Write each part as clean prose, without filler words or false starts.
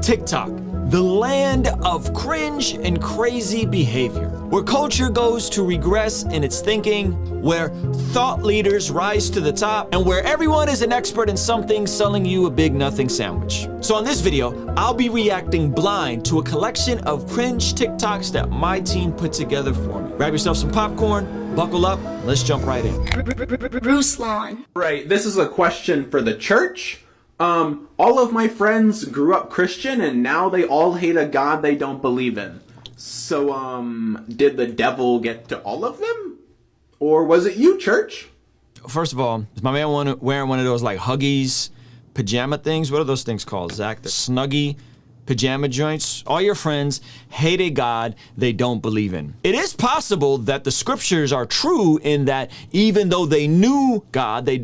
TikTok, the land of cringe and crazy behavior, where culture goes to regress in its thinking, where thought leaders rise to the top, and where everyone is an expert in something selling you a big nothing sandwich. So in this video, I'll be reacting blind to a collection of cringe TikToks that my team put together for me. Grab yourself some popcorn, buckle up, and let's jump right in. Ruslan. Right, this is a question for the church. All of my friends grew up Christian and now they all hate a God they don't believe in. So, did the devil get to all of them? Or was it you, church? First of all, is my man wearing one of those like Huggies pajama things? What are those things called, Zach? The Snuggie pajama joints? All your friends hate a God they don't believe in. It is possible that the scriptures are true in that even though they knew God, they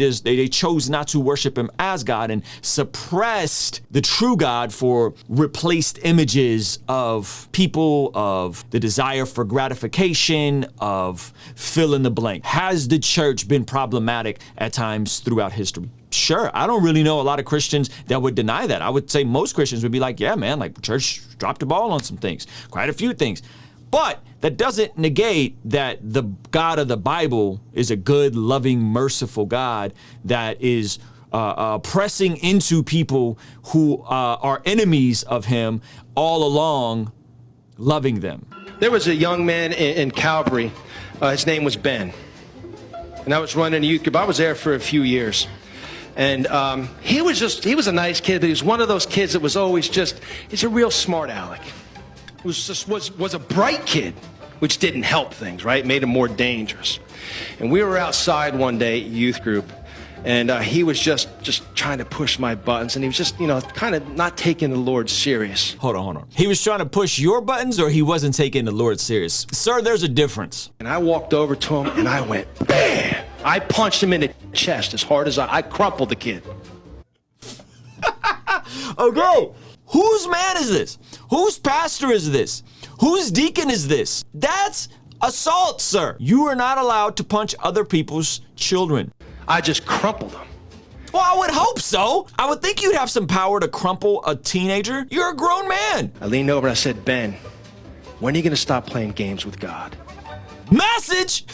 chose not to worship him as God and suppressed the true God for replaced images of people, of the desire for gratification, of fill in the blank. Has the church been problematic at times throughout history? Sure, I don't really know a lot of Christians that would deny that. I would say most Christians would be like, yeah, man, like church dropped the ball on some things, quite a few things. But that doesn't negate that the God of the Bible is a good, loving, merciful God that is pressing into people who are enemies of him all along, loving them. There was a young man in Calvary. His name was Ben. And I was running a youth group. I was there for a few years. And he was a nice kid, but he was one of those kids that was always he's a real smart aleck. Was a bright kid, which didn't help things, right? Made him more dangerous. And we were outside one day at youth group, and he was just trying to push my buttons, and he was just, kind of not taking the Lord serious. Hold on. He was trying to push your buttons, or he wasn't taking the Lord serious? Sir, there's a difference. And I walked over to him, and I went, bam! I punched him in the chest as hard as I crumpled the kid. Okay, whose man is this? Whose pastor is this? Whose deacon is this? That's assault, sir. You are not allowed to punch other people's children. I just crumpled him. Well, I would hope so. I would think you'd have some power to crumple a teenager. You're a grown man. I leaned over and I said, Ben, when are you going to stop playing games with God? Message!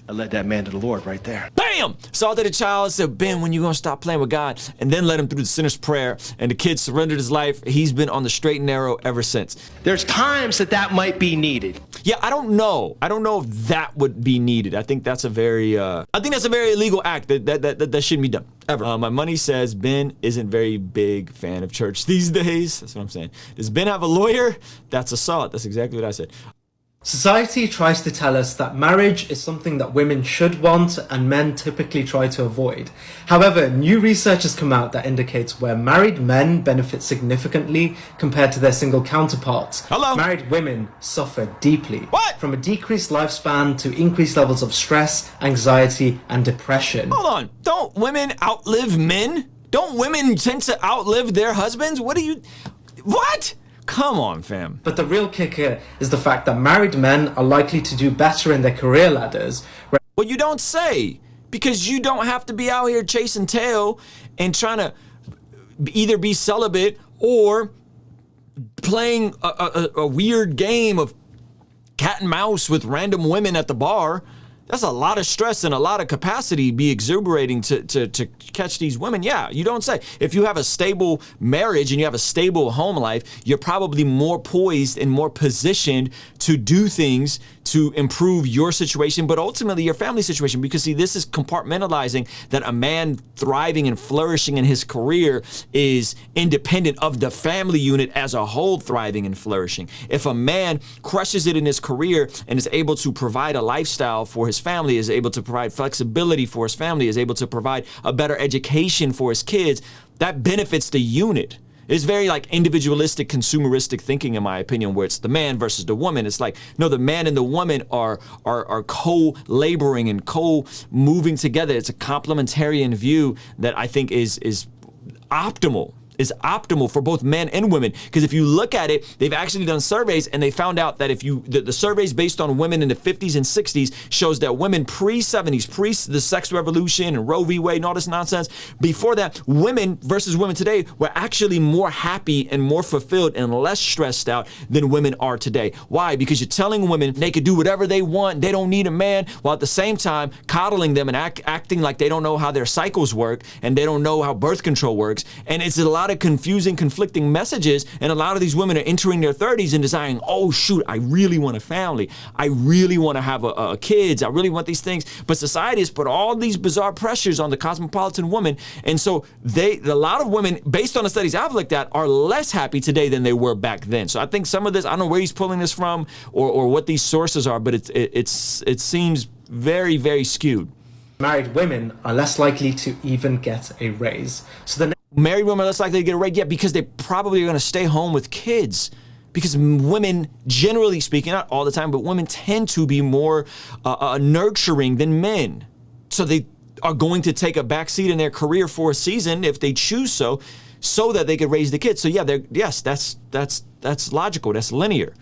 I led that man to the Lord right there. Bam! Assaulted a child and said, Ben, when you gonna stop playing with God? And then led him through the sinner's prayer, and the kid surrendered his life. He's been on the straight and narrow ever since. There's times that might be needed. Yeah, I don't know. I don't know if that would be needed. I think that's a very illegal act that shouldn't be done, ever. My money says Ben isn't very big fan of church these days. That's what I'm saying. Does Ben have a lawyer? That's assault. That's exactly what I said. Society tries to tell us that marriage is something that women should want and men typically try to avoid. However, new research has come out that indicates where married men benefit significantly compared to their single counterparts. Hello. Married women suffer deeply. What? From a decreased lifespan to increased levels of stress, anxiety, and depression. Hold on. Don't women outlive men? Don't women tend to outlive their husbands? What? Come on, fam. But the real kicker is the fact that married men are likely to do better in their career ladders. Well, you don't say, because you don't have to be out here chasing tail and trying to either be celibate or playing a weird game of cat and mouse with random women at the bar. That's a lot of stress and a lot of capacity be exuberating to catch these women. Yeah, you don't say. If you have a stable marriage and you have a stable home life, you're probably more poised and more positioned to do things to improve your situation, but ultimately your family situation. Because see, this is compartmentalizing that a man thriving and flourishing in his career is independent of the family unit as a whole thriving and flourishing. If a man crushes it in his career and is able to provide a lifestyle for his family, is able to provide flexibility for his family, is able to provide a better education for his kids, that benefits the unit. It's very like individualistic, consumeristic thinking, in my opinion, where it's the man versus the woman. It's like, no, the man and the woman are co-laboring and co-moving together. It's a complementarian view that I think is optimal. is optimal for both men and women. Because if you look at it, they've actually done surveys and they found out that if you, the surveys based on women in the 50s and 60s shows that women pre-70s, pre the sex revolution and Roe v. Wade and all this nonsense, before that, women versus women today were actually more happy and more fulfilled and less stressed out than women are today. Why? Because you're telling women they can do whatever they want, they don't need a man, while at the same time coddling them and acting like they don't know how their cycles work and they don't know how birth control works. And it's a lot of confusing, conflicting messages, and a lot of these women are entering their 30s and deciding, oh shoot, I really want a family, I really want to have a kids, I really want these things. But society has put all these bizarre pressures on the cosmopolitan woman, and so a lot of women, based on the studies I've looked at, are less happy today than they were back then. So I think some of this, I don't know where he's pulling this from or what these sources are, but it seems very, very skewed. Married women are less likely to even get a raise. So the married women are less likely to get a raise, yeah, because they probably are going to stay home with kids. Because women, generally speaking, not all the time, but women tend to be more nurturing than men. So they are going to take a backseat in their career for a season if they choose so that they could raise the kids. So yeah, yes, that's logical. That's linear.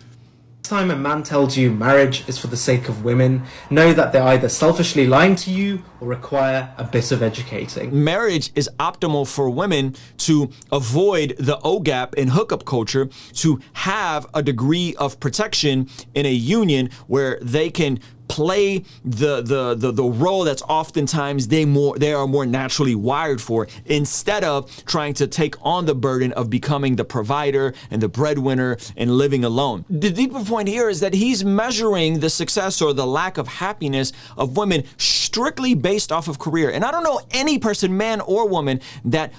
Time a man tells you marriage is for the sake of women, know that they're either selfishly lying to you or require a bit of educating. Marriage is optimal for women to avoid the O-gap in hookup culture, to have a degree of protection in a union where they can play the role that's oftentimes they are more naturally wired for, instead of trying to take on the burden of becoming the provider and the breadwinner and living alone. The deeper point here is that he's measuring the success or the lack of happiness of women strictly based off of career. And I don't know any person, man or woman, that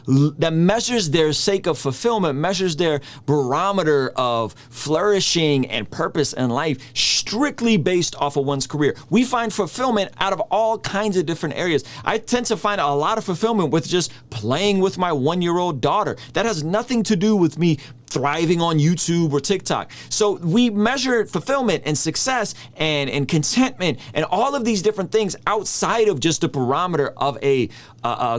measures their sake of fulfillment, measures their barometer of flourishing and purpose in life strictly based off of one's career. We find fulfillment out of all kinds of different areas. I tend to find a lot of fulfillment with just playing with my 1-year-old daughter. That has nothing to do with me thriving on YouTube or TikTok. So we measure fulfillment and success and contentment and all of these different things outside of just the barometer of a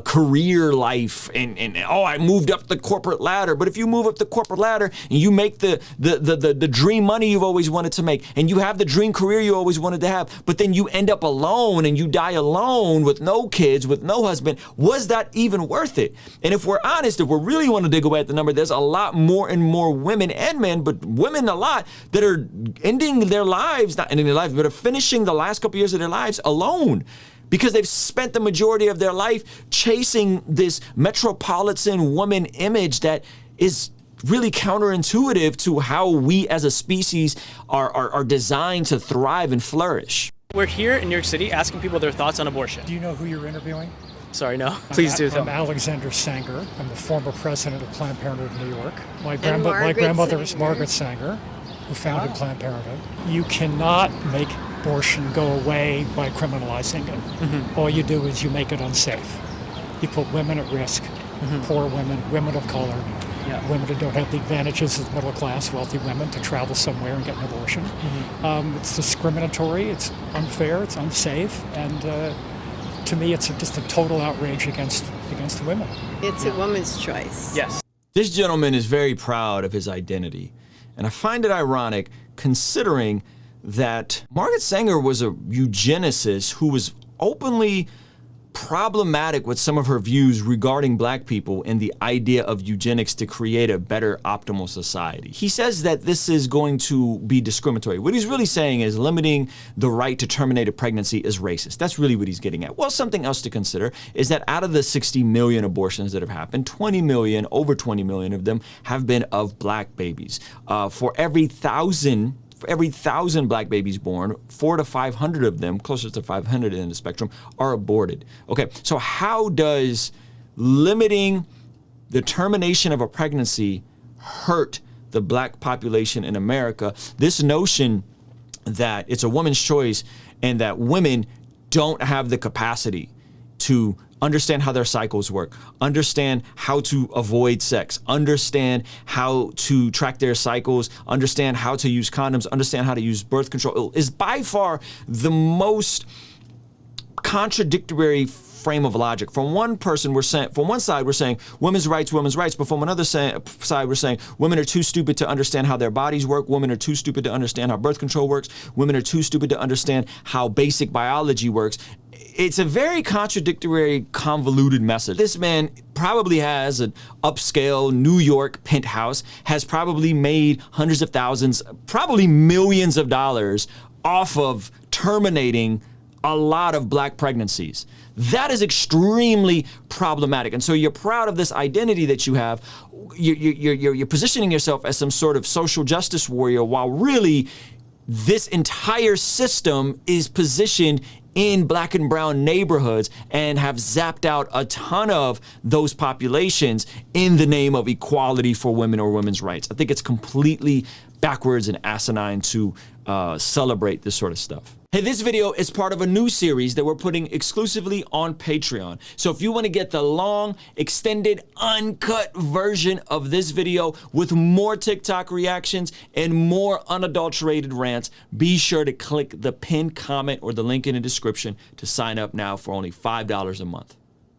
career life and I moved up the corporate ladder. But if you move up the corporate ladder and you make the dream money you've always wanted to make, and you have the dream career you always wanted to have, but then you end up alone and you die alone with no kids, with no husband, was that even worth it? And if we're honest, if we really want to dig away at the number, there's a lot more and more women and men, but women a lot, that are ending their lives, not ending their lives, but are finishing the last couple years of their lives alone, because they've spent the majority of their life chasing this metropolitan woman image that is really counterintuitive to how we as a species are designed to thrive and flourish. We're here in New York City asking people their thoughts on abortion. Do you know who you're interviewing? Sorry, no. Please do tell I'm me. Alexander Sanger. I'm the former president of Planned Parenthood of New York. My grandmother is Margaret Sanger, who founded Planned Parenthood. You cannot make abortion go away by criminalizing it. Mm-hmm. All you do is you make it unsafe. You put women at risk, poor women, women of color, women who don't have the advantages of middle class, wealthy women to travel somewhere and get an abortion. Mm-hmm. It's discriminatory, it's unfair, it's unsafe, and to me, it's just a total outrage against women. It's a woman's choice. Yes. This gentleman is very proud of his identity, and I find it ironic considering that Margaret Sanger was a eugenicist who was openly problematic with some of her views regarding black people and the idea of eugenics to create a better optimal society. He says that this is going to be discriminatory. What he's really saying is limiting the right to terminate a pregnancy is racist. That's really what he's getting at. Well, something else to consider is that out of the 60 million abortions that have happened, 20 million, over 20 million of them have been of black babies. For every 1,000 black babies born, 400 to 500 of them, closer to 500 in the spectrum, are aborted. Okay, so how does limiting the termination of a pregnancy hurt the black population in America? This notion that it's a woman's choice and that women don't have the capacity to understand how their cycles work, understand how to avoid sex, understand how to track their cycles, understand how to use condoms, understand how to use birth control, is by far the most contradictory frame of logic. From one person, from one side, we're saying women's rights, but from another side, we're saying women are too stupid to understand how their bodies work. Women are too stupid to understand how birth control works. Women are too stupid to understand how basic biology works. It's a very contradictory, convoluted message. This man probably has an upscale New York penthouse, has probably made hundreds of thousands, probably millions of dollars off of terminating a lot of black pregnancies. That is extremely problematic. And so you're proud of this identity that you have. You're positioning yourself as some sort of social justice warrior, while really this entire system is positioned in black and brown neighborhoods and have zapped out a ton of those populations in the name of equality for women or women's rights. I think it's completely backwards and asinine to celebrate this sort of stuff. Hey, this video is part of a new series that we're putting exclusively on Patreon. So if you want to get the long, extended, uncut version of this video with more TikTok reactions and more unadulterated rants, be sure to click the pinned comment or the link in the description to sign up now for only $5 a month.